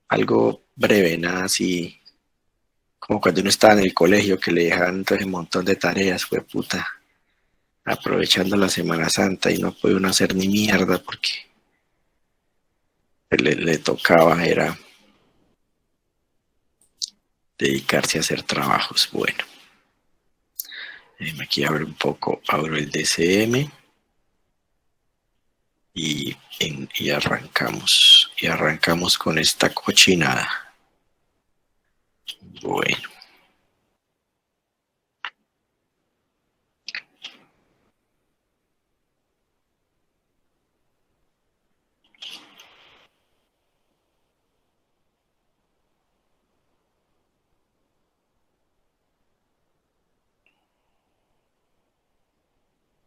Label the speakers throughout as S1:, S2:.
S1: algo breve, nada así como cuando uno estaba en el colegio que le dejaban entonces un montón de tareas, fue puta, aprovechando la Semana Santa y no puede uno hacer ni mierda porque le tocaba era dedicarse a hacer trabajos. Bueno, aquí abro un poco, abro el DCM y arrancamos con esta cochinada. Bueno.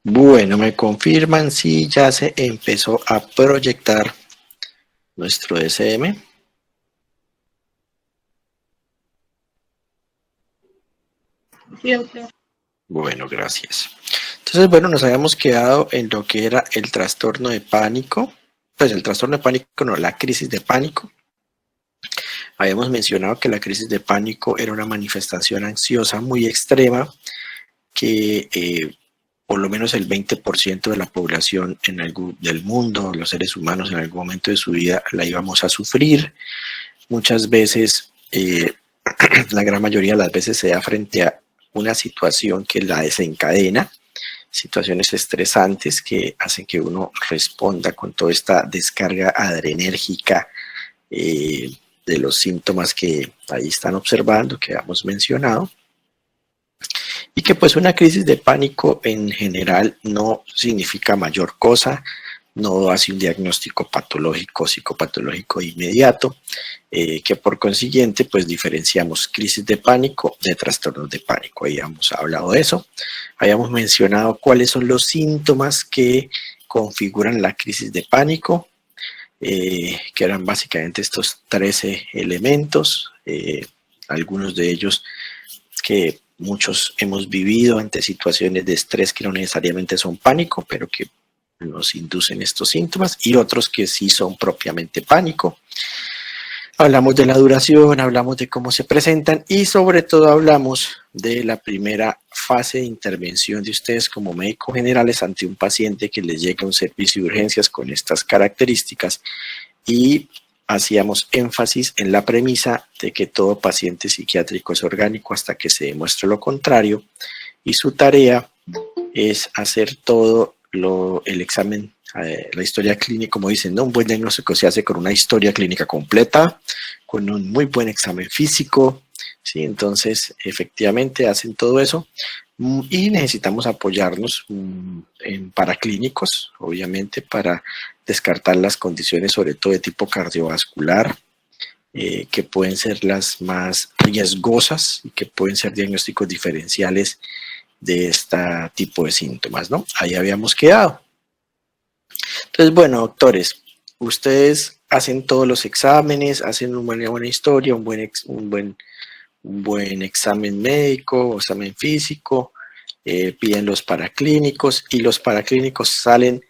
S1: Bueno, me confirman si ya se empezó a proyectar nuestro DCM.
S2: Sí, doctor.
S1: Bueno, gracias. Entonces, bueno, nos habíamos quedado en lo que era el trastorno de pánico. Pues el trastorno de pánico, no, la crisis de pánico. Habíamos mencionado que la crisis de pánico era una manifestación ansiosa muy extrema que por lo menos el 20% de la población del mundo, los seres humanos en algún momento de su vida la íbamos a sufrir. Muchas veces, la gran mayoría de las veces se da frente a una situación que la desencadena, situaciones estresantes que hacen que uno responda con toda esta descarga adrenérgica de los síntomas que ahí están observando, que hemos mencionado. Y que pues una crisis de pánico en general no significa mayor cosa, no hace un diagnóstico patológico, psicopatológico inmediato, que por consiguiente pues diferenciamos crisis de pánico de trastornos de pánico. Ahí hemos hablado de eso, habíamos mencionado cuáles son los síntomas que configuran la crisis de pánico, que eran básicamente estos 13 elementos, algunos de ellos que muchos hemos vivido ante situaciones de estrés que no necesariamente son pánico, pero que nos inducen estos síntomas, y otros que sí son propiamente pánico. Hablamos de la duración, hablamos de cómo se presentan y sobre todo hablamos de la primera fase de intervención de ustedes como médicos generales ante un paciente que les llega a un servicio de urgencias con estas características, y hacíamos énfasis en la premisa de que todo paciente psiquiátrico es orgánico hasta que se demuestre lo contrario, y su tarea es hacer todo el examen, la historia clínica, como dicen, ¿no? Un buen diagnóstico se hace con una historia clínica completa, con un muy buen examen físico, ¿sí? Entonces, efectivamente hacen todo eso, y necesitamos apoyarnos en paraclínicos, obviamente, para descartar las condiciones, sobre todo de tipo cardiovascular, que pueden ser las más riesgosas y que pueden ser diagnósticos diferenciales de este tipo de síntomas, ¿no? Ahí habíamos quedado. Entonces, bueno, doctores, ustedes hacen todos los exámenes, hacen una buena historia, un buen examen médico, examen físico, piden los paraclínicos y los paraclínicos salen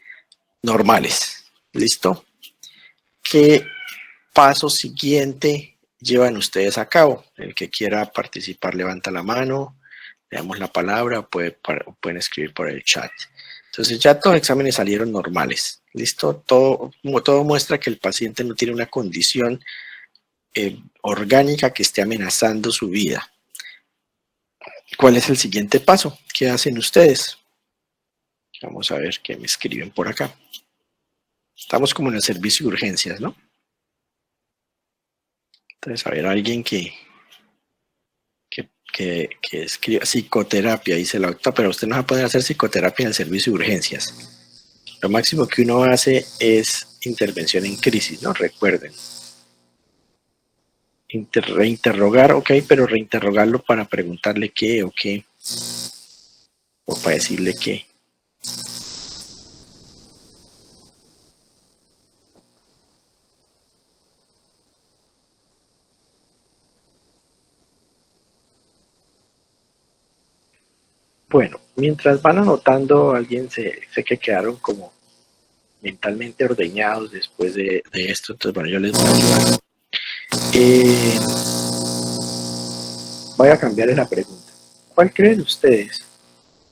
S1: normales. ¿Listo? ¿Qué paso siguiente llevan ustedes a cabo? El que quiera participar levanta la mano, le damos la palabra o pueden escribir por el chat. Entonces ya todos los exámenes salieron normales. ¿Listo? Todo muestra que el paciente no tiene una condición orgánica que esté amenazando su vida. ¿Cuál es el siguiente paso? ¿Qué hacen ustedes? Vamos a ver qué me escriben por acá. Estamos como en el servicio de urgencias, ¿no? Entonces, a ver, alguien que escriba psicoterapia, dice la doctora, pero usted no va a poder hacer psicoterapia en el servicio de urgencias. Lo máximo que uno hace es intervención en crisis, ¿no? Recuerden. Reinterrogar, ok, pero reinterrogarlo para preguntarle qué o qué, o para decirle qué. Bueno, mientras van anotando, sé que quedaron como mentalmente ordeñados después de esto. Entonces, bueno, yo les voy a ayudar. Eh, voy a cambiar la pregunta. ¿Cuál creen ustedes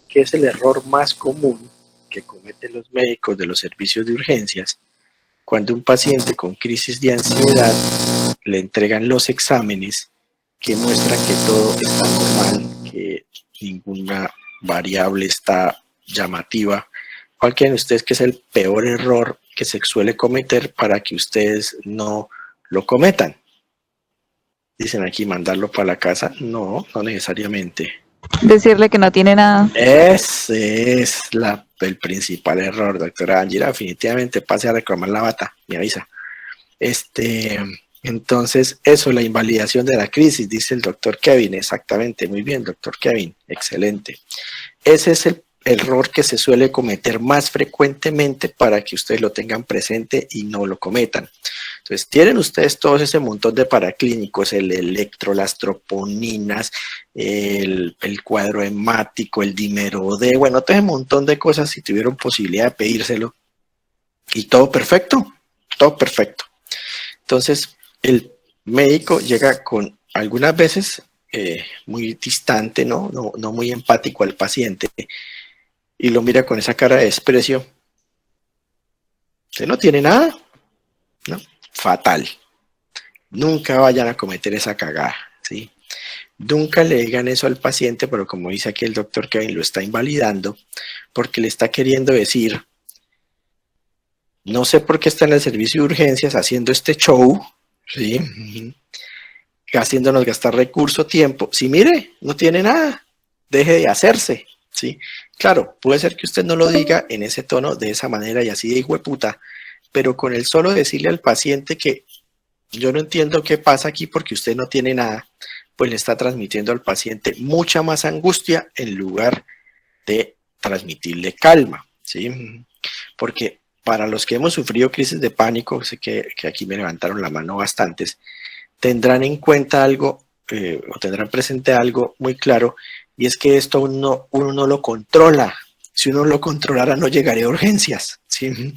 S1: que es el error más común que cometen los médicos de los servicios de urgencias cuando un paciente con crisis de ansiedad le entregan los exámenes que muestran que todo está normal, que ninguna variable está llamativa? ¿Cuál creen ustedes que es el peor error que se suele cometer para que ustedes no lo cometan? Dicen aquí mandarlo para la casa. No, no necesariamente.
S3: Decirle que no tiene nada.
S1: Ese es el principal error, doctora Angira. Definitivamente pase a reclamar la bata, me avisa. Entonces, eso, la invalidación de la crisis, dice el doctor Kevin. Exactamente, muy bien, doctor Kevin, excelente. Ese es el error que se suele cometer más frecuentemente para que ustedes lo tengan presente y no lo cometan. Entonces, tienen ustedes todos ese montón de paraclínicos, el electro, las troponinas, el cuadro hemático, el dímero D, bueno, todo ese montón de cosas, si tuvieron posibilidad de pedírselo, y todo perfecto, todo perfecto. Entonces, el médico llega con algunas veces muy distante, ¿no? No muy empático al paciente, y lo mira con esa cara de desprecio. Usted no tiene nada, ¿no? Fatal. Nunca vayan a cometer esa cagada, ¿sí? Nunca le digan eso al paciente, pero como dice aquí el doctor Kevin, lo está invalidando, porque le está queriendo decir, no sé por qué está en el servicio de urgencias haciendo este show, ¿sí? Haciéndonos gastar recurso, tiempo. Si mire, no tiene nada, deje de hacerse, ¿sí? Claro, puede ser que usted no lo diga en ese tono, de esa manera y así de hijueputa, pero con el solo decirle al paciente que yo no entiendo qué pasa aquí porque usted no tiene nada, pues le está transmitiendo al paciente mucha más angustia en lugar de transmitirle calma, ¿sí? Porque para los que hemos sufrido crisis de pánico, sé que aquí me levantaron la mano bastantes, tendrán en cuenta algo o tendrán presente algo muy claro, y es que esto uno no lo controla. Si uno lo controlara no llegaría a urgencias, ¿sí?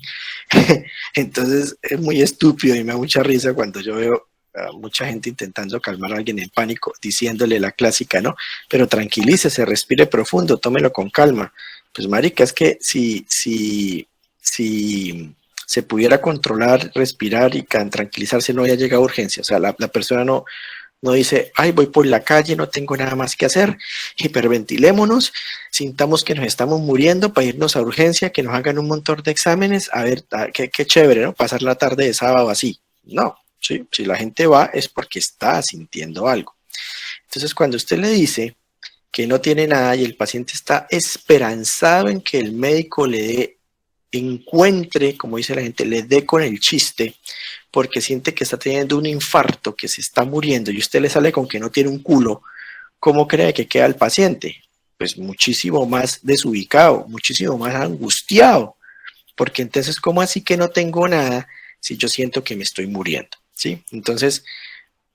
S1: Entonces es muy estúpido y me da mucha risa cuando yo veo a mucha gente intentando calmar a alguien en pánico, diciéndole la clásica, ¿no? Pero tranquilícese, respire profundo, tómelo con calma. Pues marica, es que si se pudiera controlar, respirar y tranquilizarse, no había llegado a urgencias. O sea, la persona no dice, ay, voy por la calle, no tengo nada más que hacer, hiperventilémonos, sintamos que nos estamos muriendo para irnos a urgencia, que nos hagan un montón de exámenes, a ver, qué chévere, ¿no? Pasar la tarde de sábado así. No, ¿sí? Si la gente va es porque está sintiendo algo. Entonces, cuando usted le dice que no tiene nada y el paciente está esperanzado en que el médico le encuentre, como dice la gente, le dé con el chiste, porque siente que está teniendo un infarto, que se está muriendo, y usted le sale con que no tiene un culo, ¿cómo cree que queda el paciente? Pues muchísimo más desubicado, muchísimo más angustiado, porque entonces, ¿cómo así que no tengo nada si yo siento que me estoy muriendo? ¿Sí? Entonces,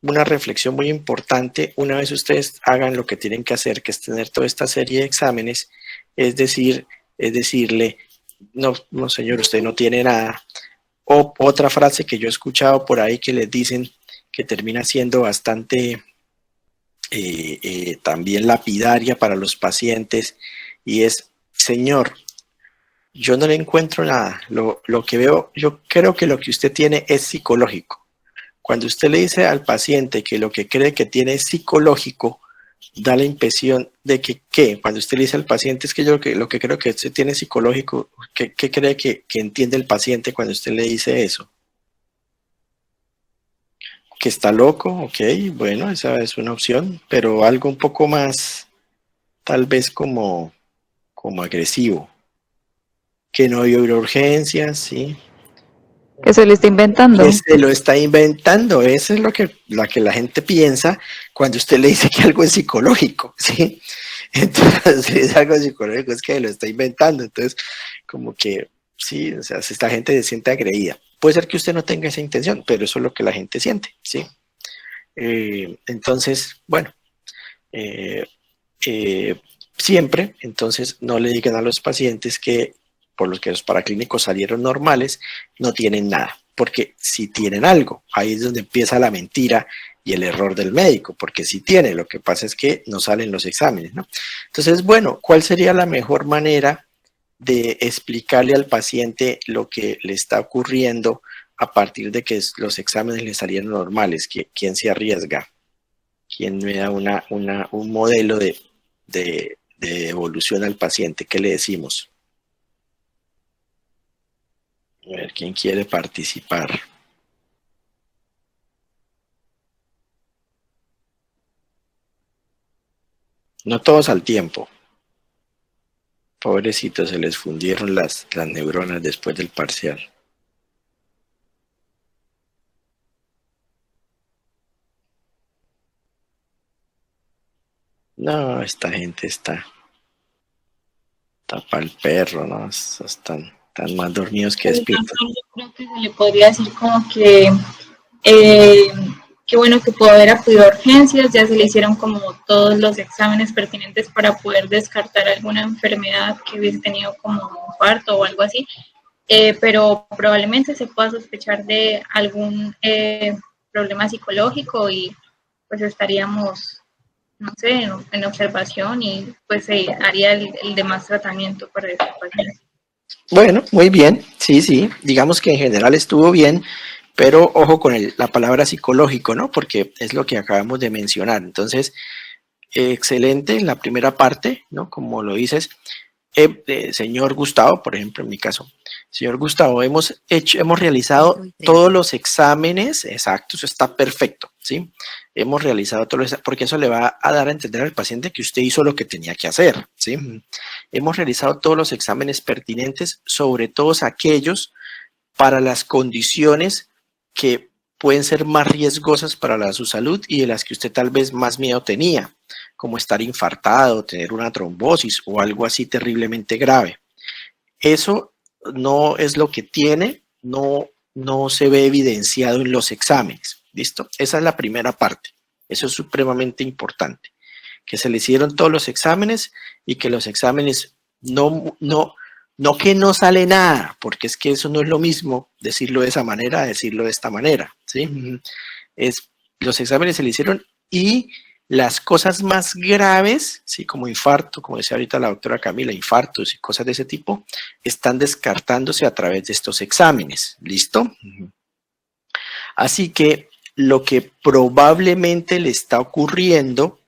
S1: una reflexión muy importante, una vez ustedes hagan lo que tienen que hacer, que es tener toda esta serie de exámenes, es decirle, no señor, usted no tiene nada. O otra frase que yo he escuchado por ahí que les dicen, que termina siendo bastante también lapidaria para los pacientes, y es, señor, yo no le encuentro nada, lo que veo, yo creo que lo que usted tiene es psicológico. Cuando usted le dice al paciente que lo que cree que tiene es psicológico, da la impresión de que, ¿qué? Cuando usted le dice al paciente, es que yo lo que creo que usted tiene psicológico, ¿qué cree que entiende el paciente cuando usted le dice eso? ¿Que está loco? Ok, bueno, esa es una opción, pero algo un poco más, tal vez como agresivo. Que no hay urgencias, ¿sí?
S3: Que se le está inventando.
S1: Que se lo está inventando, eso es lo que la gente piensa cuando usted le dice que algo es psicológico, ¿sí? Entonces, si es algo psicológico es que lo está inventando, entonces como que sí, o sea, esta gente se siente agredida. Puede ser que usted no tenga esa intención, pero eso es lo que la gente siente, ¿sí? Entonces, bueno, siempre, entonces no le digan a los pacientes que por los que los paraclínicos salieron normales, no tienen nada, porque si tienen algo, ahí es donde empieza la mentira y el error del médico, porque si tiene, lo que pasa es que no salen los exámenes, ¿no? Entonces, bueno, ¿cuál sería la mejor manera de explicarle al paciente lo que le está ocurriendo a partir de que los exámenes le salieron normales? ¿Quién se arriesga? ¿Quién me da un modelo de evolución al paciente? ¿Qué le decimos? A ver, ¿quién quiere participar? No todos al tiempo. Pobrecitos, se les fundieron las neuronas después del parcial. No, esta gente está pa'l perro, ¿no? Están más dormidos que despiertos.
S2: Yo creo que se le podría decir como que qué bueno que pudo haber acudido a urgencias, ya se le hicieron como todos los exámenes pertinentes para poder descartar alguna enfermedad que hubiese tenido como un infarto o algo así, pero probablemente se pueda sospechar de algún problema psicológico y pues estaríamos, no sé, en observación y pues se haría el demás tratamiento para ese paciente.
S1: Bueno, muy bien, sí, digamos que en general estuvo bien, pero ojo con la palabra psicológico, ¿no? Porque es lo que acabamos de mencionar. Entonces, excelente en la primera parte, ¿no? Como lo dices, señor Gustavo, por ejemplo, en mi caso, señor Gustavo, hemos realizado todos los exámenes, exacto, eso está perfecto, ¿sí? Hemos realizado todos los, porque eso le va a dar a entender al paciente que usted hizo lo que tenía que hacer, ¿sí? Hemos realizado todos los exámenes pertinentes, sobre todos aquellos para las condiciones que pueden ser más riesgosas para su salud y de las que usted tal vez más miedo tenía, como estar infartado, tener una trombosis o algo así terriblemente grave. Eso no es lo que tiene, no se ve evidenciado en los exámenes, ¿listo? Esa es la primera parte, eso es supremamente importante, que se le hicieron todos los exámenes y que los exámenes no que no sale nada, porque es que eso no es lo mismo decirlo de esa manera a decirlo de esta manera, ¿sí? Los exámenes se le hicieron y las cosas más graves, ¿sí? Como infarto, como decía ahorita la doctora Camila, infartos y cosas de ese tipo, están descartándose a través de estos exámenes, ¿listo? Así que lo que probablemente le está ocurriendo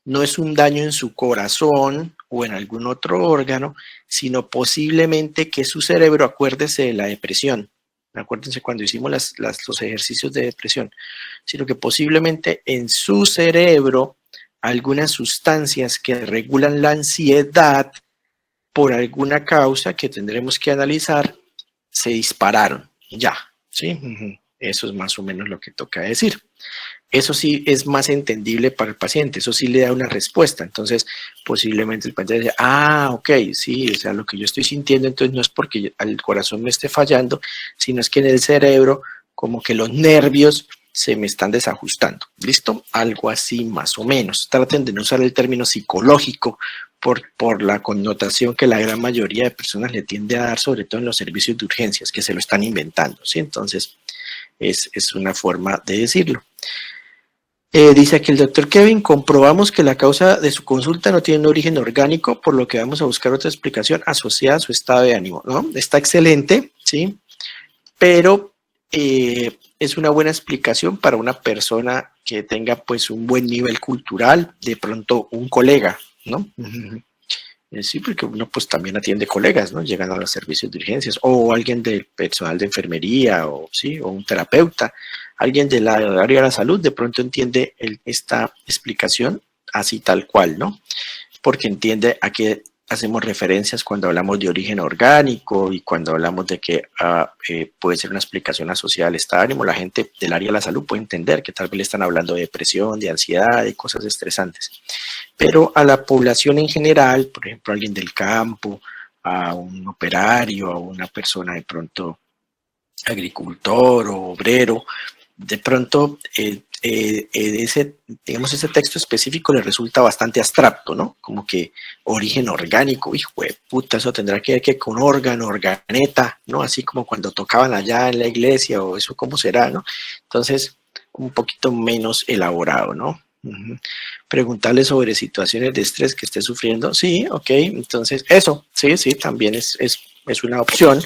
S1: no es un daño en su corazón o en algún otro órgano, sino posiblemente que su cerebro, acuérdese de la depresión, acuérdense cuando hicimos los ejercicios de depresión, sino que posiblemente en su cerebro algunas sustancias que regulan la ansiedad por alguna causa que tendremos que analizar se dispararon, ya, ¿sí? Eso es más o menos lo que toca decir. Eso sí es más entendible para el paciente, eso sí le da una respuesta. Entonces, posiblemente el paciente dice, ok, sí, o sea, lo que yo estoy sintiendo entonces no es porque el corazón me esté fallando, sino es que en el cerebro como que los nervios se me están desajustando. ¿Listo? Algo así más o menos. Traten de no usar el término psicológico por la connotación que la gran mayoría de personas le tiende a dar, sobre todo en los servicios de urgencias, que se lo están inventando, ¿sí? Entonces, es una forma de decirlo. Dice aquí el doctor Kevin, comprobamos que la causa de su consulta no tiene un origen orgánico, por lo que vamos a buscar otra explicación asociada a su estado de ánimo, ¿no? Está excelente, ¿sí? Pero es una buena explicación para una persona que tenga pues un buen nivel cultural, de pronto un colega, ¿no? Sí, porque uno pues también atiende colegas, ¿no? Llegan a los servicios de urgencias, o alguien del personal de enfermería, o sí, o un terapeuta, alguien del área de la salud, de pronto entiende esta explicación así tal cual, ¿no? Porque entiende a qué hacemos referencias cuando hablamos de origen orgánico y cuando hablamos de que puede ser una explicación asociada al estado de ánimo. La gente del área de la salud puede entender que tal vez le están hablando de depresión, de ansiedad, de cosas estresantes. Pero a la población en general, por ejemplo, a alguien del campo, a un operario, a una persona de pronto agricultor o obrero, de pronto ese texto específico le resulta bastante abstracto, ¿no? Como que origen orgánico, hijo de puta, eso tendrá que ver que con órgano, organeta, ¿no? Así como cuando tocaban allá en la iglesia, o eso cómo será, ¿no? Entonces, un poquito menos elaborado, ¿no? Preguntarle sobre situaciones de estrés que esté sufriendo, sí, ok, entonces eso, sí, también es una opción.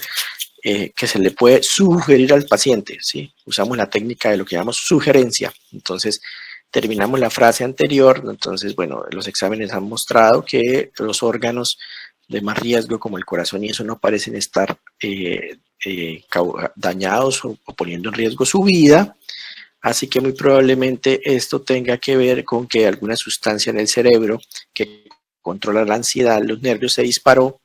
S1: Que se le puede sugerir al paciente, ¿sí? Usamos la técnica de lo que llamamos sugerencia. Entonces, terminamos la frase anterior. Entonces, bueno, los exámenes han mostrado que los órganos de más riesgo, como el corazón y eso, no parecen estar dañados o poniendo en riesgo su vida. Así que muy probablemente esto tenga que ver con que alguna sustancia en el cerebro que controla la ansiedad, los nervios, se disparó.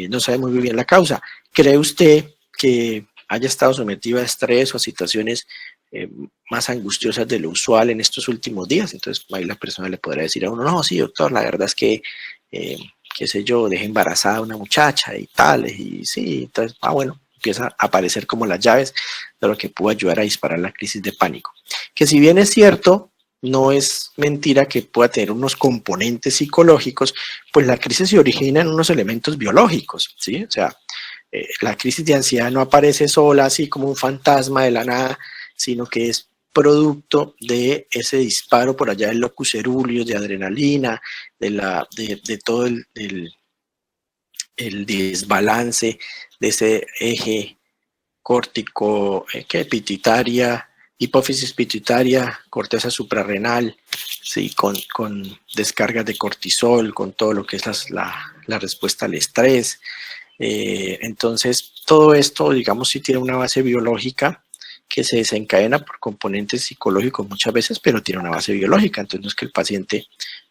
S1: No sabe muy bien la causa. ¿Cree usted que haya estado sometido a estrés o a situaciones más angustiosas de lo usual en estos últimos días? Entonces ahí la persona le podrá decir a uno, no, sí, doctor, la verdad es que, qué sé yo, dejé embarazada a una muchacha y tal, y sí, entonces, bueno, empieza a aparecer como las llaves de lo que pudo ayudar a disparar la crisis de pánico. Que si bien es cierto, no es mentira que pueda tener unos componentes psicológicos, pues la crisis se origina en unos elementos biológicos, ¿sí? O sea, la crisis de ansiedad no aparece sola, así como un fantasma de la nada, sino que es producto de ese disparo por allá del locus coeruleus, de adrenalina, de todo el desbalance de ese eje córtico, pituitaria, hipófisis pituitaria, corteza suprarrenal, ¿sí? con descargas de cortisol, con todo lo que es la respuesta al estrés. Entonces, todo esto, digamos, sí tiene una base biológica que se desencadena por componentes psicológicos muchas veces, pero tiene una base biológica. Entonces, no es que el paciente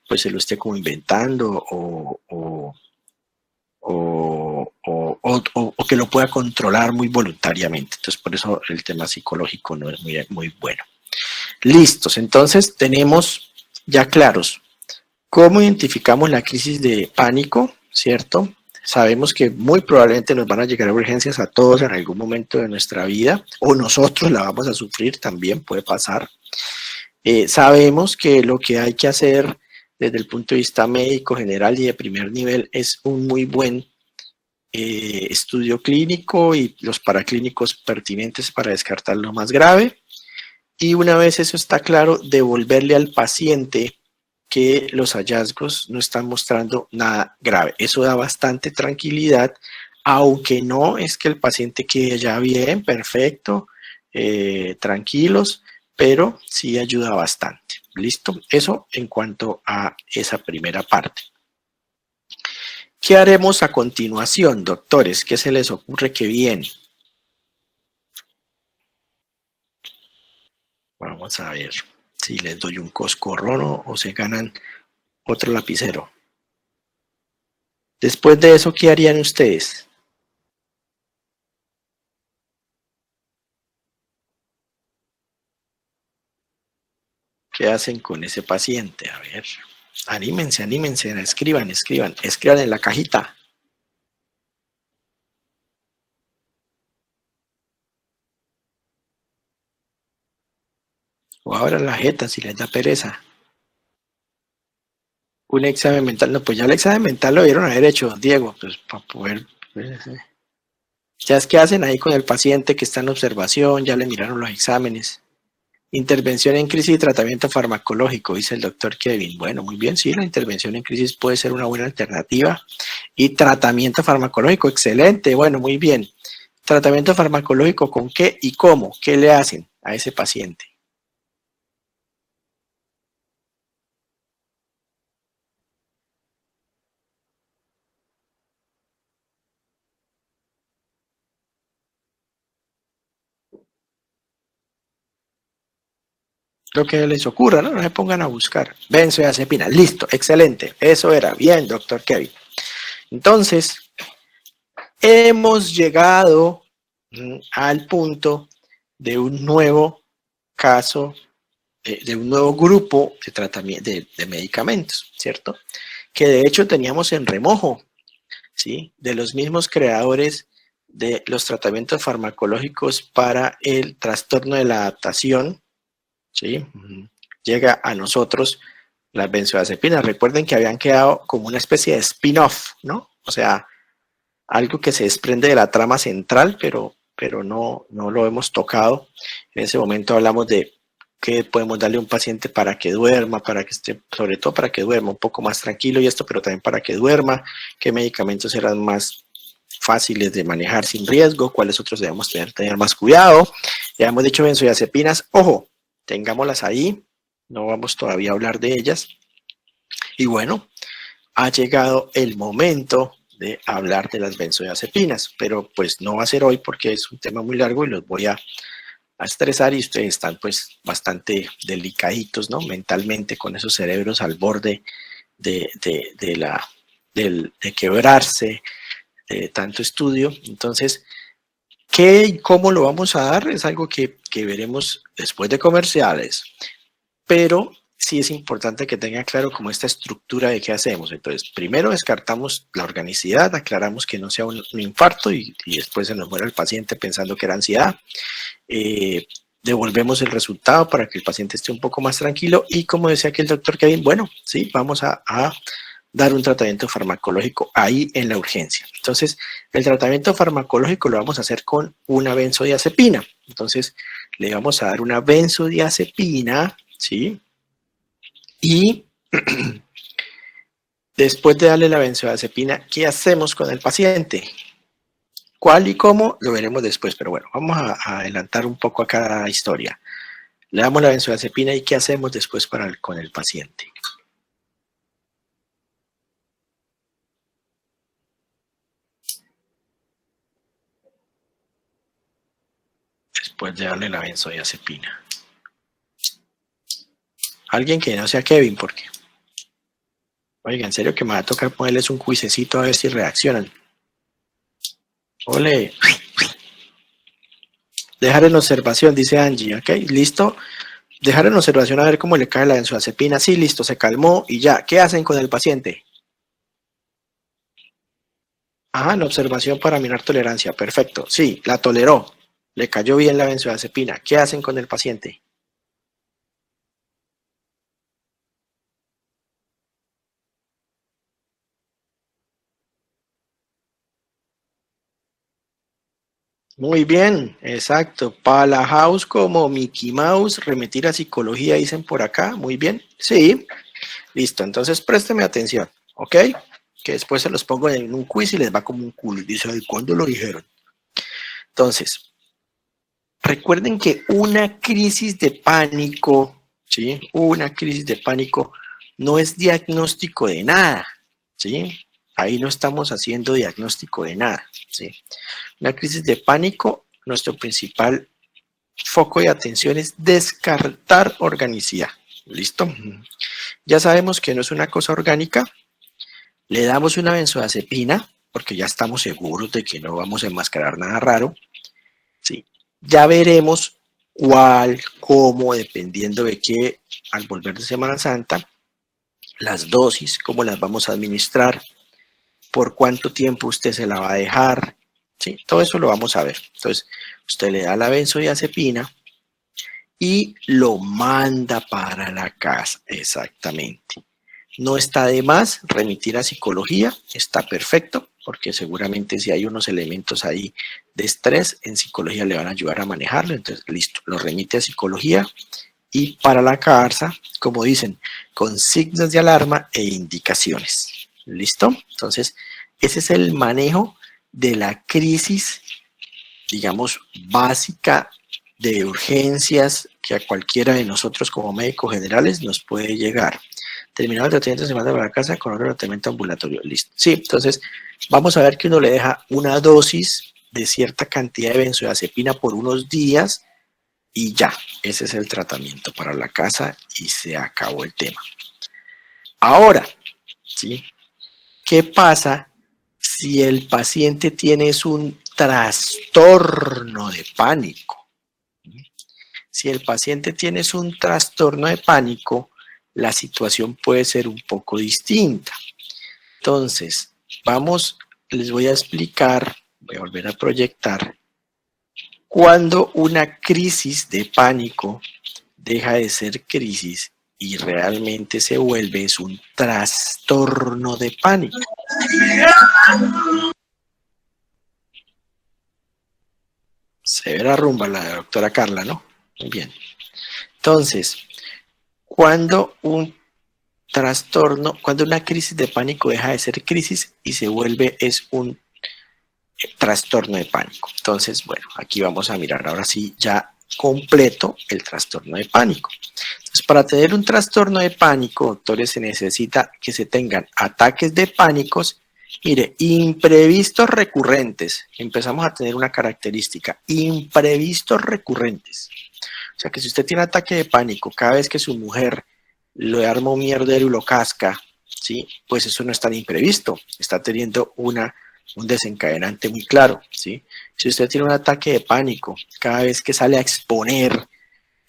S1: pues se lo esté como inventando o que lo pueda controlar muy voluntariamente. Entonces, por eso el tema psicológico no es muy bueno. Listos, entonces tenemos ya claros cómo identificamos la crisis de pánico, ¿cierto? Sabemos que muy probablemente nos van a llegar urgencias a todos en algún momento de nuestra vida, o nosotros la vamos a sufrir, también puede pasar. Sabemos que lo que hay que hacer desde el punto de vista médico general y de primer nivel es un muy buen estudio clínico y los paraclínicos pertinentes para descartar lo más grave. Y una vez eso está claro, devolverle al paciente que los hallazgos no están mostrando nada grave. Eso da bastante tranquilidad, aunque no es que el paciente quede ya bien, perfecto, tranquilos, pero sí ayuda bastante. ¿Listo? Eso en cuanto a esa primera parte. ¿Qué haremos a continuación, doctores? ¿Qué se les ocurre que viene? Vamos a ver si les doy un coscorrón o se ganan otro lapicero. Después de eso, ¿qué harían ustedes? ¿Qué hacen con ese paciente? A ver, anímense, escriban en la cajita. O abran la jeta si les da pereza. Un examen mental, no, pues ya el examen mental lo debieron haber hecho, Diego, pues para poder... Pues, ya es que hacen ahí con el paciente que está en observación, ya le miraron los exámenes. Intervención en crisis y tratamiento farmacológico, dice el doctor Kevin. Bueno, muy bien, sí, la intervención en crisis puede ser una buena alternativa. Y tratamiento farmacológico, excelente, bueno, muy bien. Tratamiento farmacológico, ¿con qué y cómo? ¿Qué le hacen a ese paciente? Lo que les ocurra, ¿no? No se pongan a buscar. Benzodiazepina, listo, excelente. Eso era, bien, doctor Kevin. Entonces, hemos llegado al punto de un nuevo caso, de un nuevo grupo de tratamiento de medicamentos, ¿cierto? Que de hecho teníamos en remojo, ¿sí? De los mismos creadores de los tratamientos farmacológicos para el trastorno de la adaptación, ¿sí? Llega a nosotros las benzodiazepinas. Recuerden que habían quedado como una especie de spin-off, ¿no? O sea, algo que se desprende de la trama central, pero no lo hemos tocado. En ese momento hablamos de qué podemos darle a un paciente para que duerma, para que esté, sobre todo para que duerma un poco más tranquilo y esto, pero también para que duerma, qué medicamentos serán más fáciles de manejar sin riesgo, cuáles otros debemos tener más cuidado. Ya hemos dicho benzodiazepinas, ojo, tengámoslas ahí, no vamos todavía a hablar de ellas. Y bueno, ha llegado el momento de hablar de las benzodiazepinas, pero pues no va a ser hoy porque es un tema muy largo y los voy a estresar y ustedes están pues bastante delicaditos, ¿no? Mentalmente con esos cerebros al borde de quebrarse, de tanto estudio. Entonces, ¿qué y cómo lo vamos a dar? Es algo que veremos después de comerciales, pero sí es importante que tenga claro como esta estructura de qué hacemos. Entonces, primero descartamos la organicidad, aclaramos que no sea un infarto y después se nos muere el paciente pensando que era ansiedad. Devolvemos el resultado para que el paciente esté un poco más tranquilo y como decía aquí el doctor Kevin, bueno, sí, vamos a dar un tratamiento farmacológico ahí en la urgencia. Entonces, el tratamiento farmacológico lo vamos a hacer con una benzodiazepina. Entonces, le vamos a dar una benzodiazepina, ¿sí? Y después de darle la benzodiazepina, ¿qué hacemos con el paciente? ¿Cuál y cómo? Lo veremos después, pero bueno, vamos a adelantar un poco a cada historia. Le damos la benzodiazepina y ¿qué hacemos después con el paciente? Después de darle la benzodiazepina. Alguien que no sea Kevin, porque... Oiga, en serio que me va a tocar ponerles un cuisecito a ver si reaccionan. Ole. Dejar en observación, dice Angie, ¿ok? ¿Listo? Dejar en observación a ver cómo le cae la benzodiazepina. Sí, listo, se calmó y ya. ¿Qué hacen con el paciente? Ah, en observación para mirar tolerancia. Perfecto. Sí, la toleró. Le cayó bien la benzodiazepina. ¿Qué hacen con el paciente? Muy bien, exacto. Para la house como Mickey Mouse, remitir a psicología, dicen por acá. Muy bien. Sí, listo. Entonces présteme atención, ¿ok? Que después se los pongo en un quiz y les va como un culo. Y dice, ¿cuándo lo dijeron? Entonces, recuerden que una crisis de pánico, ¿sí? Una crisis de pánico no es diagnóstico de nada, ¿sí? Ahí no estamos haciendo diagnóstico de nada, ¿sí? Una crisis de pánico, nuestro principal foco de atención es descartar organicidad. ¿Listo? Ya sabemos que no es una cosa orgánica. Le damos una benzodiazepina, porque ya estamos seguros de que no vamos a enmascarar nada raro. ¿Sí? Ya veremos cuál, cómo, dependiendo de qué, al volver de Semana Santa, las dosis, cómo las vamos a administrar, por cuánto tiempo usted se la va a dejar, ¿sí? Todo eso lo vamos a ver. Entonces, usted le da la benzodiazepina y lo manda para la casa, exactamente. No está de más remitir a psicología, está perfecto, porque seguramente si hay unos elementos ahí de estrés, en psicología le van a ayudar a manejarlo, entonces listo, lo remite a psicología y para la casa, como dicen, con signos de alarma e indicaciones. ¿Listo? Entonces, ese es el manejo de la crisis, digamos, básica de urgencias que a cualquiera de nosotros como médicos generales nos puede llegar. Terminado el tratamiento, se manda para la casa con otro tratamiento ambulatorio. Listo. Sí, entonces vamos a ver que uno le deja una dosis de cierta cantidad de benzodiazepina por unos días y ya, ese es el tratamiento para la casa y se acabó el tema. Ahora, ¿sí? ¿Qué pasa si el paciente tiene un trastorno de pánico? Si el paciente tiene un trastorno de pánico, la situación puede ser un poco distinta. Entonces, les voy a explicar, voy a volver a proyectar, cuando una crisis de pánico deja de ser crisis y realmente se vuelve es un trastorno de pánico. Severa rumba la doctora Carla, ¿no? Muy bien. Entonces, cuando un trastorno, cuando una crisis de pánico deja de ser crisis y se vuelve es un trastorno de pánico. Entonces, bueno, aquí vamos a mirar ahora sí ya completo el trastorno de pánico. Entonces, para tener un trastorno de pánico, doctores, se necesita que se tengan ataques de pánicos, mire, imprevistos recurrentes. Empezamos a tener una característica, imprevistos recurrentes. O sea que si usted tiene ataque de pánico cada vez que su mujer le arma un mierdero y lo casca, ¿sí? Pues eso no es tan imprevisto, está teniendo un desencadenante muy claro, ¿sí? Si usted tiene un ataque de pánico cada vez que sale a exponer,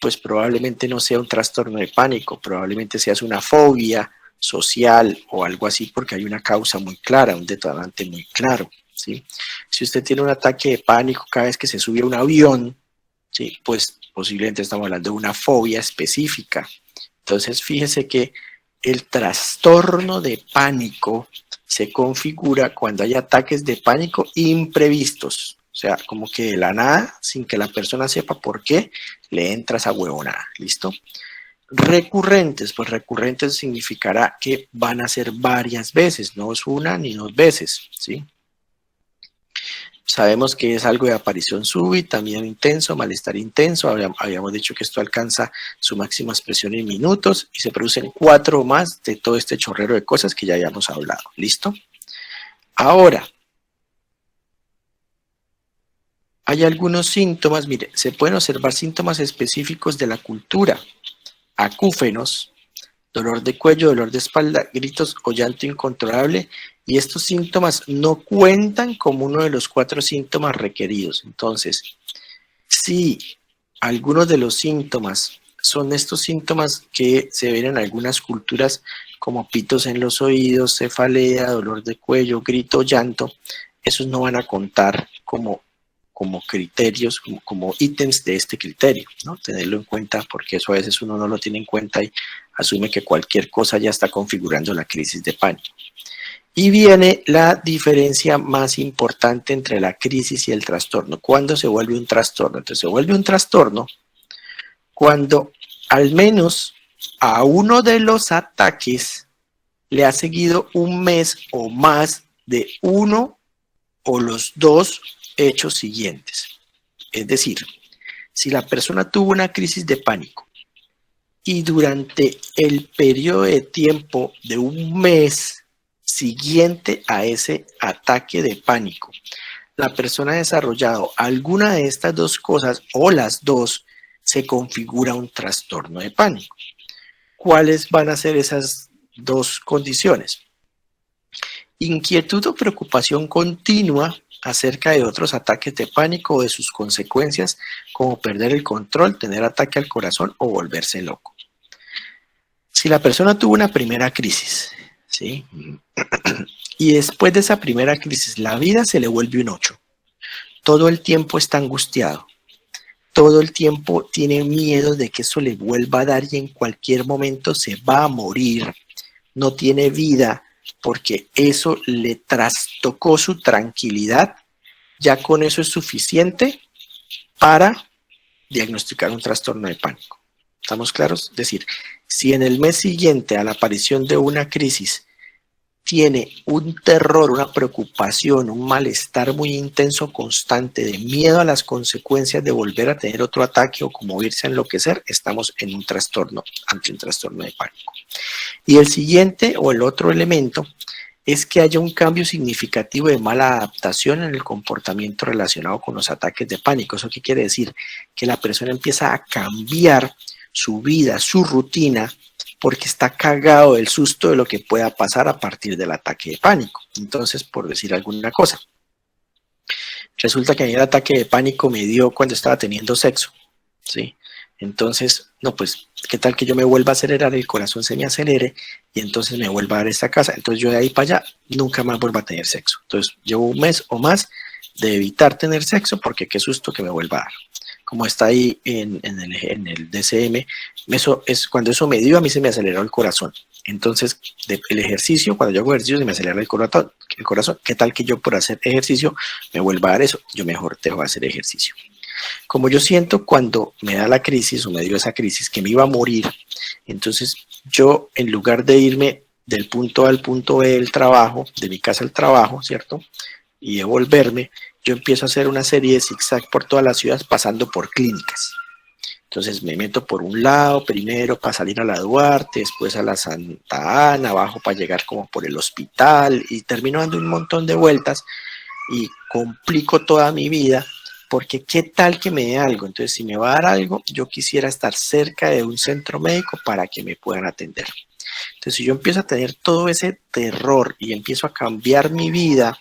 S1: pues probablemente no sea un trastorno de pánico, probablemente sea una fobia social o algo así, porque hay una causa muy clara, un detonante muy claro, ¿sí? Si usted tiene un ataque de pánico cada vez que se sube a un avión, ¿sí? Pues posiblemente estamos hablando de una fobia específica. Entonces, fíjese que el trastorno de pánico se configura cuando hay ataques de pánico imprevistos. O sea, como que de la nada, sin que la persona sepa por qué, le entra esa huevonada. ¿Listo? Recurrentes, pues recurrentes significará que van a ser varias veces, no es una ni dos veces, ¿sí? Sabemos que es algo de aparición súbita, miedo intenso, malestar intenso. Habíamos dicho que esto alcanza su máxima expresión en minutos y se producen 4 más de todo este chorrero de cosas que ya habíamos hablado. ¿Listo? Ahora, hay algunos síntomas, mire, se pueden observar síntomas específicos de la cultura, acúfenos, dolor de cuello, dolor de espalda, gritos o llanto incontrolable, y estos síntomas no cuentan como uno de los 4 síntomas requeridos. Entonces, si algunos de los síntomas son estos síntomas que se ven en algunas culturas como pitos en los oídos, cefalea, dolor de cuello, grito, llanto, esos no van a contar como criterios, como ítems de este criterio, ¿no? Tenerlo en cuenta porque eso a veces uno no lo tiene en cuenta y asume que cualquier cosa ya está configurando la crisis de pánico. Y viene la diferencia más importante entre la crisis y el trastorno. ¿Cuándo se vuelve un trastorno? Entonces se vuelve un trastorno cuando al menos a uno de los ataques le ha seguido un mes o más de uno o los 2 hechos siguientes. Es decir, si la persona tuvo una crisis de pánico y durante el periodo de tiempo de un mes siguiente a ese ataque de pánico, la persona ha desarrollado alguna de estas 2 cosas o las 2, se configura un trastorno de pánico. ¿Cuáles van a ser esas 2 condiciones? Inquietud o preocupación continua acerca de otros ataques de pánico o de sus consecuencias, como perder el control, tener ataque al corazón o volverse loco. Si la persona tuvo una primera crisis, ¿sí? Y después de esa primera crisis, la vida se le vuelve un 8. Todo el tiempo está angustiado. Todo el tiempo tiene miedo de que eso le vuelva a dar y en cualquier momento se va a morir. No tiene vida porque eso le trastocó su tranquilidad. Ya con eso es suficiente para diagnosticar un trastorno de pánico. ¿Estamos claros? Es decir, si en el mes siguiente a la aparición de una crisis tiene un terror, una preocupación, un malestar muy intenso, constante, de miedo a las consecuencias de volver a tener otro ataque o como irse a enloquecer, estamos en un trastorno, ante un trastorno de pánico. Y el siguiente o el otro elemento es que haya un cambio significativo de mala adaptación en el comportamiento relacionado con los ataques de pánico. ¿Eso qué quiere decir? Que la persona empieza a cambiar su vida, su rutina, porque está cagado del susto de lo que pueda pasar a partir del ataque de pánico. Entonces, por decir alguna cosa, resulta que a mí el ataque de pánico me dio cuando estaba teniendo sexo, ¿sí? Entonces, no, pues, ¿qué tal que yo me vuelva a acelerar, el corazón se me acelere y entonces me vuelva a dar esta casa? Entonces yo de ahí para allá nunca más vuelvo a tener sexo. Entonces llevo un mes o más de evitar tener sexo porque qué susto que me vuelva a dar. como está ahí en el DCM, cuando eso me dio, a mí se me aceleró el corazón. Entonces, el ejercicio, cuando yo hago ejercicio, se me acelera el corazón. ¿Qué tal que yo por hacer ejercicio me vuelva a dar eso? Yo mejor dejo de hacer ejercicio. Como yo siento cuando me da la crisis o me dio esa crisis que me iba a morir, entonces yo, en lugar de irme del punto A al punto B del trabajo, de mi casa al trabajo, ¿cierto? Y devolverme, yo empiezo a hacer una serie de zigzag por todas las ciudades pasando por clínicas. Entonces me meto por un lado, primero para salir a la Duarte, después a la Santa Ana, abajo para llegar como por el hospital y termino dando un montón de vueltas y complico toda mi vida porque qué tal que me dé algo. Entonces si me va a dar algo, yo quisiera estar cerca de un centro médico para que me puedan atender. Entonces si yo empiezo a tener todo ese terror y empiezo a cambiar mi vida,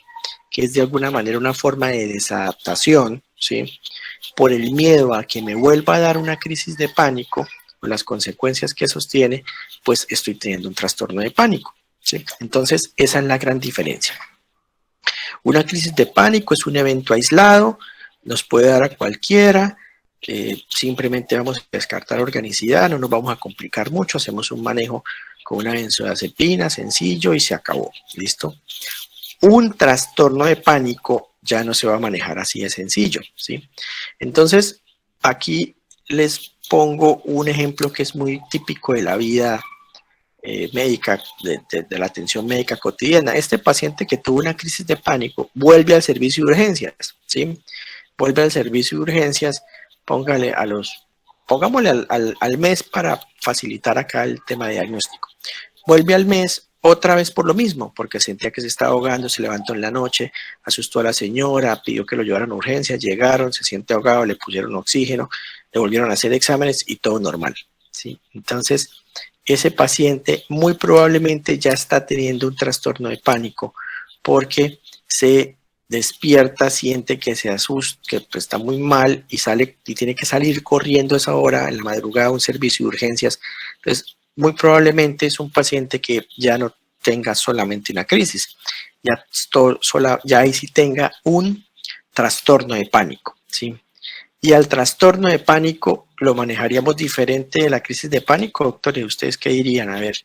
S1: que es de alguna manera una forma de desadaptación, ¿sí? Por el miedo a que me vuelva a dar una crisis de pánico, o las consecuencias que eso tiene, pues estoy teniendo un trastorno de pánico, ¿sí? Entonces, esa es la gran diferencia. Una crisis de pánico es un evento aislado, nos puede dar a cualquiera, simplemente vamos a descartar organicidad, no nos vamos a complicar mucho, hacemos un manejo con una benzodiazepina sencillo y se acabó, ¿listo? Un trastorno de pánico ya no se va a manejar así de sencillo, ¿sí? Entonces, aquí les pongo un ejemplo que es muy típico de la vida médica, de la atención médica cotidiana. Este paciente que tuvo una crisis de pánico vuelve al servicio de urgencias, ¿sí? Vuelve al servicio de urgencias, pongámosle al mes para facilitar acá el tema de diagnóstico. Vuelve al mes otra vez por lo mismo, porque sentía que se estaba ahogando, se levantó en la noche, asustó a la señora, pidió que lo llevaran a urgencias, llegaron, se siente ahogado, le pusieron oxígeno, le volvieron a hacer exámenes y todo normal, ¿sí? Entonces, ese paciente muy probablemente ya está teniendo un trastorno de pánico porque se despierta, siente que se asusta, que pues, está muy mal y sale y tiene que salir corriendo a esa hora en la madrugada a un servicio de urgencias. Entonces, muy probablemente es un paciente que ya no tenga solamente una crisis, ya ahí sí tenga un trastorno de pánico, ¿sí? Y al trastorno de pánico lo manejaríamos diferente de la crisis de pánico, doctores. ¿Ustedes qué dirían? A ver,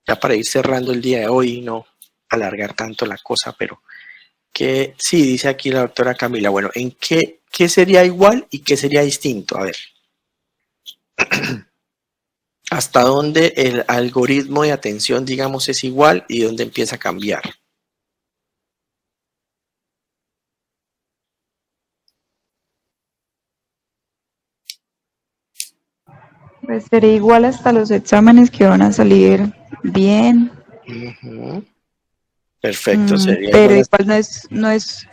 S1: ya para ir cerrando el día de hoy y no alargar tanto la cosa, pero que sí, dice aquí la doctora Camila. Bueno, ¿en qué sería igual y qué sería distinto? A ver. ¿Hasta dónde el algoritmo de atención, digamos, es igual y dónde empieza a cambiar?
S3: Pues sería igual hasta los exámenes que van a salir bien.
S1: Perfecto, sería
S3: pero
S1: igual.
S3: igual no es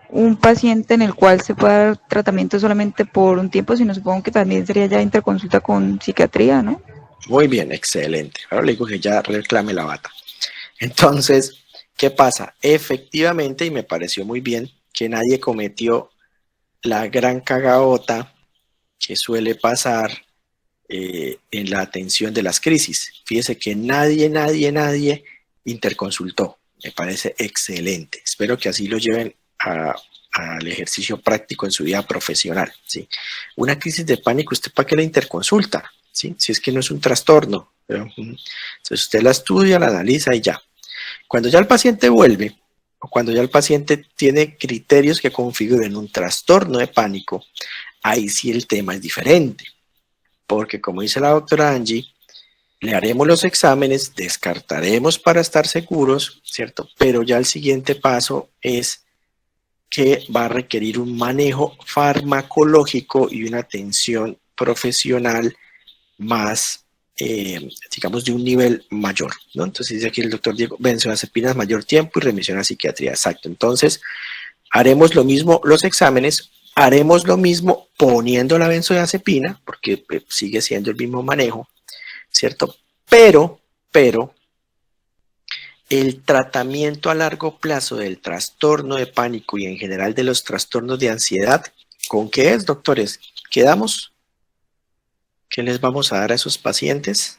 S3: un paciente en el cual se pueda dar tratamiento solamente por un tiempo, sino supongo que también sería ya interconsulta con psiquiatría, ¿no?
S1: Muy bien, excelente. Ahora le digo que ya reclame la bata. Entonces, ¿qué pasa? Efectivamente, y me pareció muy bien, que nadie cometió la gran cagaota que suele pasar en la atención de las crisis. Fíjese que nadie interconsultó. Me parece excelente. Espero que así lo lleven al ejercicio práctico en su vida profesional, ¿sí? Una crisis de pánico, ¿usted para qué la interconsulta? ¿Sí? Si es que no es un trastorno. Entonces usted la estudia, la analiza y ya. Cuando ya el paciente vuelve, o cuando ya el paciente tiene criterios que configuren un trastorno de pánico, ahí sí el tema es diferente. Porque como dice la doctora Angie, le haremos los exámenes, descartaremos para estar seguros, ¿cierto? Pero ya el siguiente paso es que va a requerir un manejo farmacológico y una atención profesional más, digamos, de un nivel mayor, ¿no? Entonces dice aquí el doctor Diego, benzodiazepinas mayor tiempo y remisión a psiquiatría, exacto. Entonces, haremos lo mismo los exámenes, haremos lo mismo poniendo la benzodiazepina, porque sigue siendo el mismo manejo, ¿cierto? Pero, el tratamiento a largo plazo del trastorno de pánico y en general de los trastornos de ansiedad, ¿con qué es, doctores? ¿Quedamos? ¿Qué les vamos a dar a esos pacientes?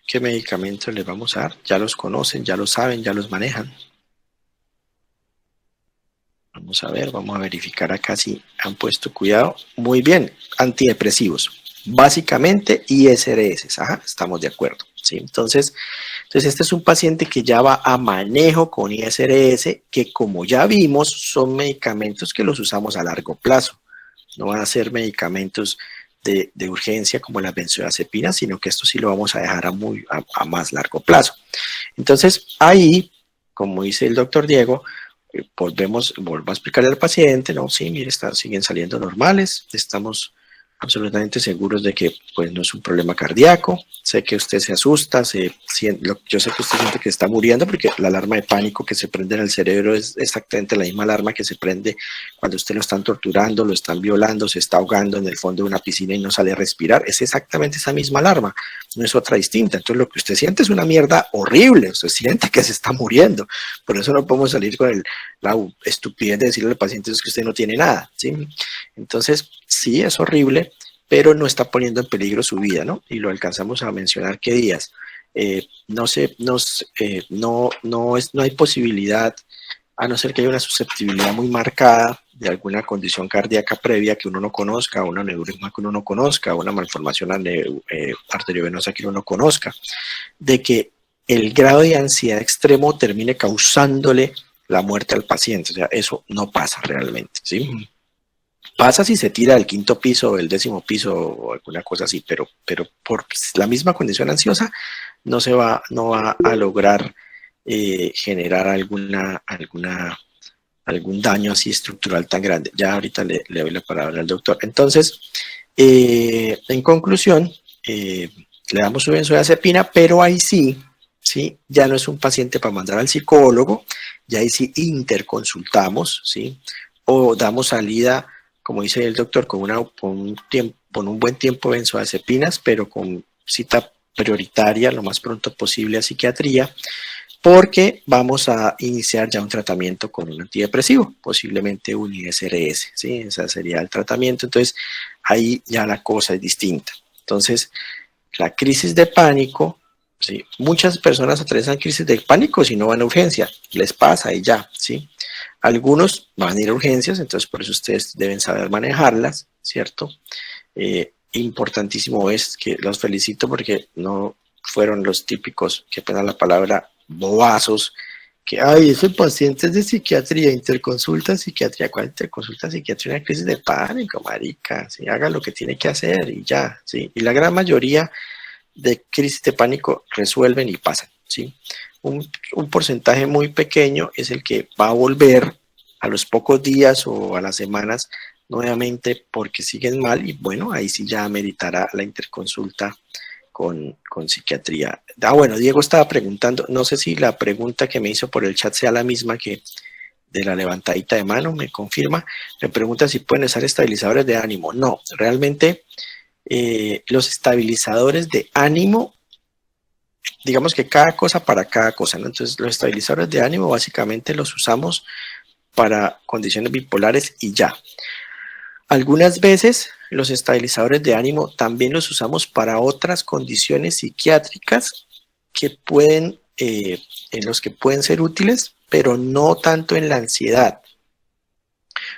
S1: ¿Qué medicamentos les vamos a dar? Ya los conocen, ya los saben, ya los manejan. Vamos a ver, vamos a verificar acá si han puesto cuidado. Muy bien, antidepresivos. Básicamente ISRS, ajá, estamos de acuerdo, ¿sí? Entonces este es un paciente que ya va a manejo con ISRS, que como ya vimos, son medicamentos que los usamos a largo plazo. No van a ser medicamentos de urgencia como las benzodiazepinas, sino que esto sí lo vamos a dejar a más largo plazo. Entonces, ahí, como dice el doctor Diego, vuelvo a explicarle al paciente, no, sí, mire, siguen saliendo normales, estamos absolutamente seguros de que pues no es un problema cardíaco. Sé que usted se asusta, yo sé que usted siente que está muriendo porque la alarma de pánico que se prende en el cerebro es exactamente la misma alarma que se prende cuando usted lo están torturando, lo están violando, se está ahogando en el fondo de una piscina y no sale a respirar. Es exactamente esa misma alarma, no es otra distinta. Entonces lo que usted siente es una mierda horrible, usted siente que se está muriendo. Por eso no podemos salir con la estupidez de decirle al paciente que usted no tiene nada, ¿sí? Entonces, sí, es horrible, pero no está poniendo en peligro su vida, ¿no? Y lo alcanzamos a mencionar qué días. No hay posibilidad, a no ser que haya una susceptibilidad muy marcada de alguna condición cardíaca previa que uno no conozca, un aneurisma que uno no conozca, una malformación arteriovenosa que uno no conozca, de que el grado de ansiedad extremo termine causándole la muerte al paciente. O sea, eso no pasa realmente, ¿sí? Pasa si se tira del 5º piso o del 10º piso o alguna cosa así, pero por la misma condición ansiosa no va a lograr generar algún daño así estructural tan grande. Ya ahorita le doy la palabra al doctor. Entonces, en conclusión, le damos su benzodiazepina, pero ahí sí, ya no es un paciente para mandar al psicólogo, ya ahí sí interconsultamos, ¿sí? O damos salida, como dice el doctor, con un buen tiempo de benzodiazepinas, pero con cita prioritaria lo más pronto posible a psiquiatría, porque vamos a iniciar ya un tratamiento con un antidepresivo, posiblemente un ISRS, ¿sí? Ese sería el tratamiento. Entonces, ahí ya la cosa es distinta. Entonces, la crisis de pánico, ¿sí? Muchas personas atraviesan crisis de pánico si no van a urgencia, les pasa y ya, ¿sí? Algunos van a ir a urgencias, entonces por eso ustedes deben saber manejarlas, ¿cierto? Importantísimo es que los felicito porque no fueron los típicos, que pena la palabra, bobazos, que, ay, ese paciente es de psiquiatría, interconsulta psiquiatría. ¿Cuál interconsulta psiquiatría? Una crisis de pánico, marica, ¿sí? Haga lo que tiene que hacer y ya, ¿sí? Y la gran mayoría de crisis de pánico resuelven y pasan, ¿sí? Un porcentaje muy pequeño es el que va a volver a los pocos días o a las semanas nuevamente porque siguen mal y bueno, ahí sí ya meditará la interconsulta con psiquiatría. Bueno, Diego estaba preguntando, no sé si la pregunta que me hizo por el chat sea la misma que de la levantadita de mano, me confirma, me pregunta si pueden usar estabilizadores de ánimo. No, realmente los estabilizadores de ánimo, digamos que cada cosa para cada cosa, ¿no? Entonces los estabilizadores de ánimo básicamente los usamos para condiciones bipolares y ya. Algunas veces los estabilizadores de ánimo también los usamos para otras condiciones psiquiátricas que pueden, en los que pueden ser útiles, pero no tanto en la ansiedad.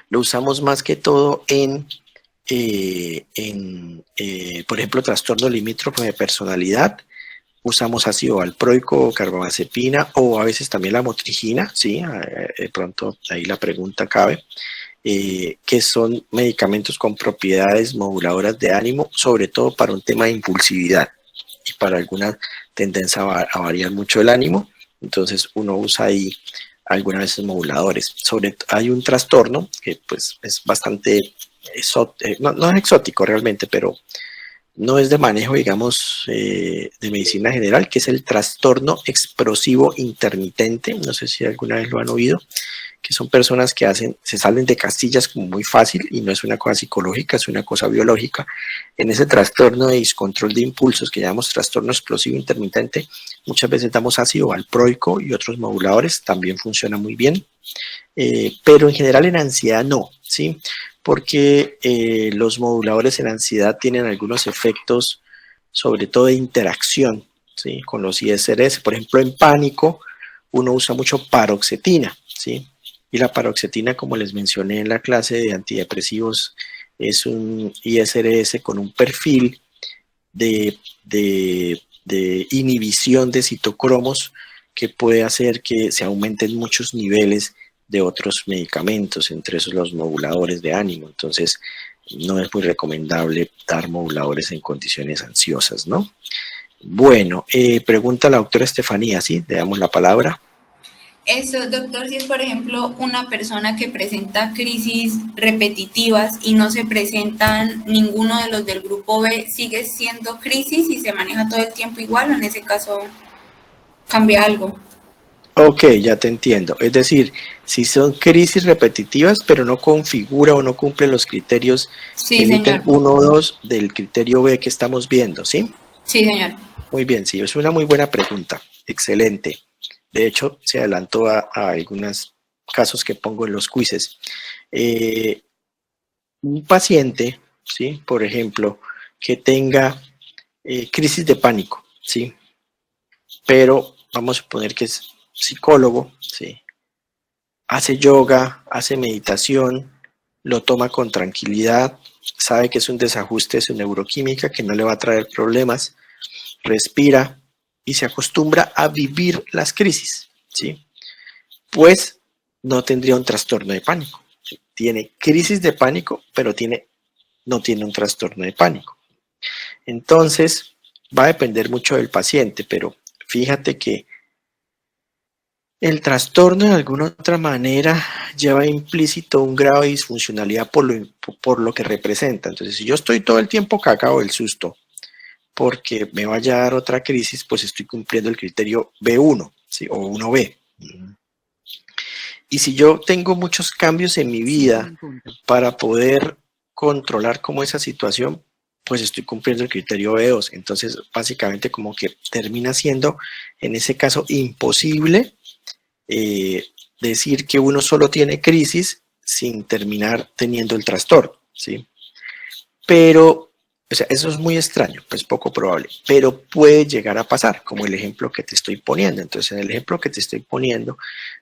S1: Lo usamos más que todo por ejemplo, trastorno limítrofe de personalidad. Usamos ácido valproico o carbamazepina o a veces también la motrigina, ¿sí? De pronto ahí la pregunta cabe. Que son medicamentos con propiedades moduladoras de ánimo, sobre todo para un tema de impulsividad y para alguna tendencia a variar mucho el ánimo. Entonces uno usa ahí algunas veces moduladores. Hay un trastorno que pues es bastante no es exótico realmente, pero no es de manejo, digamos, de medicina general, que es el trastorno explosivo intermitente. No sé si alguna vez lo han oído, que son personas que se salen de casillas como muy fácil y no es una cosa psicológica, es una cosa biológica. En ese trastorno de descontrol de impulsos que llamamos trastorno explosivo intermitente, muchas veces damos ácido valproico y otros moduladores, también funciona muy bien, pero en general en ansiedad no, ¿sí? Porque los moduladores en ansiedad tienen algunos efectos, sobre todo de interacción, ¿sí? Con los ISRS. Por ejemplo, en pánico uno usa mucho paroxetina, ¿sí? Y la paroxetina, como les mencioné en la clase de antidepresivos, es un ISRS con un perfil de inhibición de citocromos que puede hacer que se aumenten muchos niveles de otros medicamentos, entre esos los moduladores de ánimo. Entonces, no es muy recomendable dar moduladores en condiciones ansiosas, ¿no? Bueno, pregunta la doctora Estefanía, ¿sí? Le damos la palabra.
S4: Eso, doctor, si es por ejemplo una persona que presenta crisis repetitivas y no se presentan ninguno de los del grupo B, ¿sigue siendo crisis y se maneja todo el tiempo igual o en ese caso cambia algo?
S1: Ok, ya te entiendo. Es decir, si son crisis repetitivas, pero no configura o no cumple los criterios
S4: Sí,
S1: que emiten
S4: señor.
S1: 1 o 2 del criterio B que estamos viendo, ¿sí?
S4: Sí, señor.
S1: Muy bien, sí, es una muy buena pregunta. Excelente. De hecho, se adelantó a algunos casos que pongo en los quizzes. Un paciente, ¿sí? Por ejemplo, que tenga crisis de pánico, ¿sí? Pero vamos a suponer que es psicólogo, ¿sí? Hace yoga, hace meditación, lo toma con tranquilidad, sabe que es un desajuste de su neuroquímica que no le va a traer problemas, respira y se acostumbra a vivir las crisis, ¿sí? Pues no tendría un trastorno de pánico. Tiene crisis de pánico, pero no tiene un trastorno de pánico. Entonces, va a depender mucho del paciente, pero fíjate que el trastorno de alguna otra manera lleva implícito un grado de disfuncionalidad por lo que representa. Entonces, si yo estoy todo el tiempo cagado del susto porque me vaya a dar otra crisis, pues estoy cumpliendo el criterio B1, ¿sí? O 1B. Y si yo tengo muchos cambios en mi vida para poder controlar como esa situación, pues estoy cumpliendo el criterio B2. Entonces, básicamente como que termina siendo, en ese caso, imposible decir que uno solo tiene crisis sin terminar teniendo el trastorno, ¿sí? Pero, o sea, eso es muy extraño, pues poco probable, pero puede llegar a pasar, como el ejemplo que te estoy poniendo. Entonces, en el ejemplo que te estoy poniendo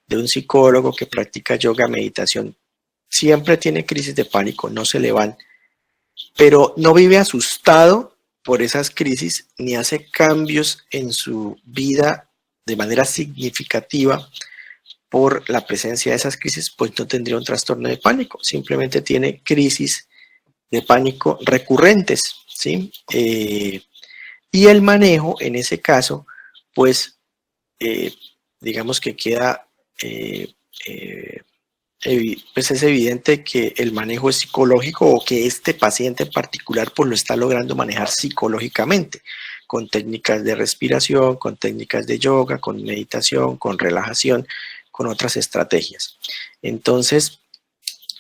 S1: de un psicólogo que practica yoga, meditación, siempre tiene crisis de pánico, no se le van, pero no vive asustado por esas crisis ni hace cambios en su vida de manera significativa por la presencia de esas crisis, pues no tendría un trastorno de pánico, simplemente tiene crisis de pánico recurrentes, ¿sí? Y el manejo, en ese caso, pues, digamos que queda, pues es evidente que el manejo es psicológico o que este paciente en particular pues lo está logrando manejar psicológicamente, con técnicas de respiración, con técnicas de yoga, con meditación, con relajación, con otras estrategias. Entonces,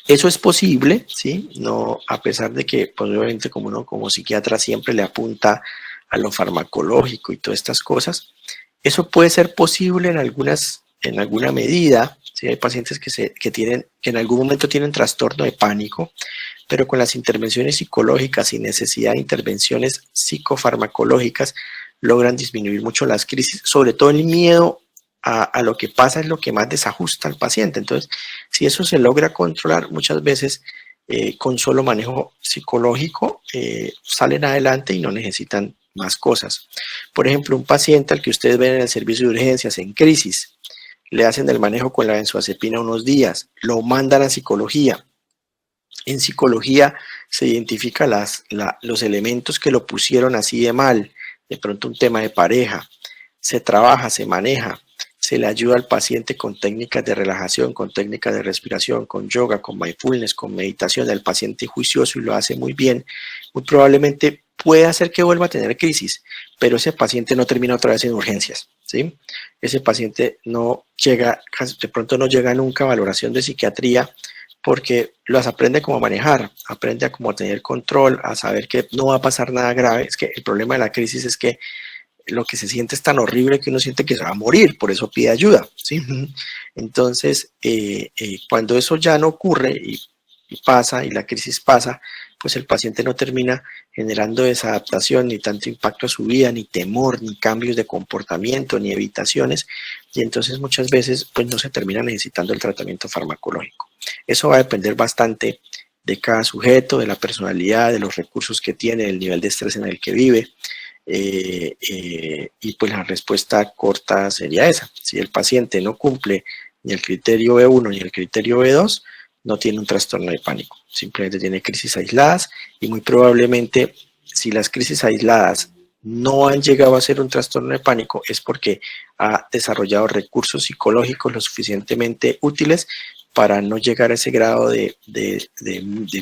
S1: eso es posible, ¿sí? No, a pesar de que, pues obviamente como uno como psiquiatra siempre le apunta a lo farmacológico y todas estas cosas, eso puede ser posible en alguna medida, ¿sí? Hay pacientes que en algún momento tienen trastorno de pánico, pero con las intervenciones psicológicas sin necesidad de intervenciones psicofarmacológicas logran disminuir mucho las crisis, sobre todo el miedo a lo que pasa es lo que más desajusta al paciente. Entonces, si eso se logra controlar, muchas veces con solo manejo psicológico salen adelante y no necesitan más cosas. Por ejemplo, un paciente al que ustedes ven en el servicio de urgencias en crisis, le hacen el manejo con la benzodiazepina unos días, lo mandan a psicología. En psicología se identifican los elementos que lo pusieron así de mal, de pronto un tema de pareja, se trabaja, se maneja, se le ayuda al paciente con técnicas de relajación, con técnicas de respiración, con yoga, con mindfulness, con meditación. El paciente juicioso y lo hace muy bien, muy probablemente puede hacer que vuelva a tener crisis, pero ese paciente no termina otra vez en urgencias, ¿sí? Ese paciente no llega, de pronto no llega nunca a valoración de psiquiatría porque las aprende cómo manejar, aprende a cómo tener control, a saber que no va a pasar nada grave. Es que el problema de la crisis es que lo que se siente es tan horrible que uno siente que se va a morir, por eso pide ayuda, ¿sí? Entonces, cuando eso ya no ocurre y pasa y la crisis pasa, pues el paciente no termina generando desadaptación, ni tanto impacto a su vida, ni temor, ni cambios de comportamiento, ni evitaciones, y entonces muchas veces pues no se termina necesitando el tratamiento farmacológico. Eso va a depender bastante de cada sujeto, de la personalidad, de los recursos que tiene, del nivel de estrés en el que vive, y pues la respuesta corta sería esa. Si el paciente no cumple ni el criterio B1 ni el criterio B2, no tiene un trastorno de pánico, simplemente tiene crisis aisladas, y muy probablemente si las crisis aisladas no han llegado a ser un trastorno de pánico es porque ha desarrollado recursos psicológicos lo suficientemente útiles para no llegar a ese grado de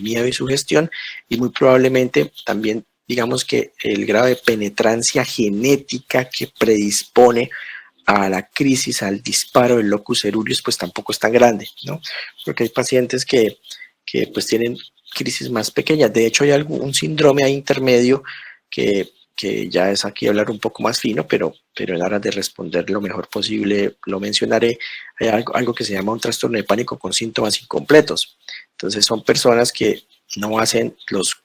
S1: miedo y sugestión, y muy probablemente también digamos que el grado de penetrancia genética que predispone a la crisis, al disparo del locus coeruleus, pues tampoco es tan grande, ¿no? Porque hay pacientes que pues tienen crisis más pequeñas. De hecho, hay un síndrome ahí intermedio que ya es aquí hablar un poco más fino, pero en aras de responder lo mejor posible, lo mencionaré. Hay algo que se llama un trastorno de pánico con síntomas incompletos. Entonces, son personas que no hacen los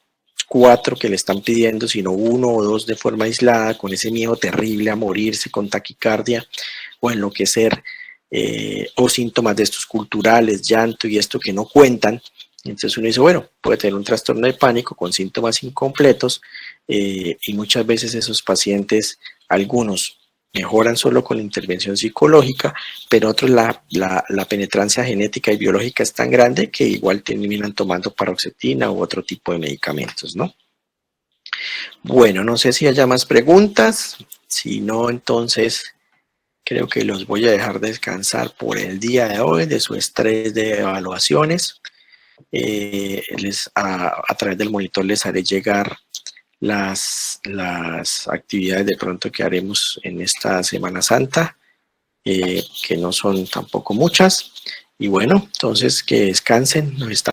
S1: 4 que le están pidiendo, sino 1 o 2 de forma aislada, con ese miedo terrible a morirse, con taquicardia o enloquecer, o síntomas de estos culturales, llanto y esto que no cuentan. Entonces uno dice, bueno, puede tener un trastorno de pánico con síntomas incompletos, y muchas veces esos pacientes, algunos mejoran solo con la intervención psicológica, pero otros la penetrancia genética y biológica es tan grande que igual terminan tomando paroxetina u otro tipo de medicamentos, ¿no? Bueno, no sé si haya más preguntas. Si no, entonces creo que los voy a dejar descansar por el día de hoy de su estrés de evaluaciones. A través del monitor les haré llegar las actividades de pronto que haremos en esta Semana Santa, que no son tampoco muchas. Y bueno, entonces que descansen, nos estamos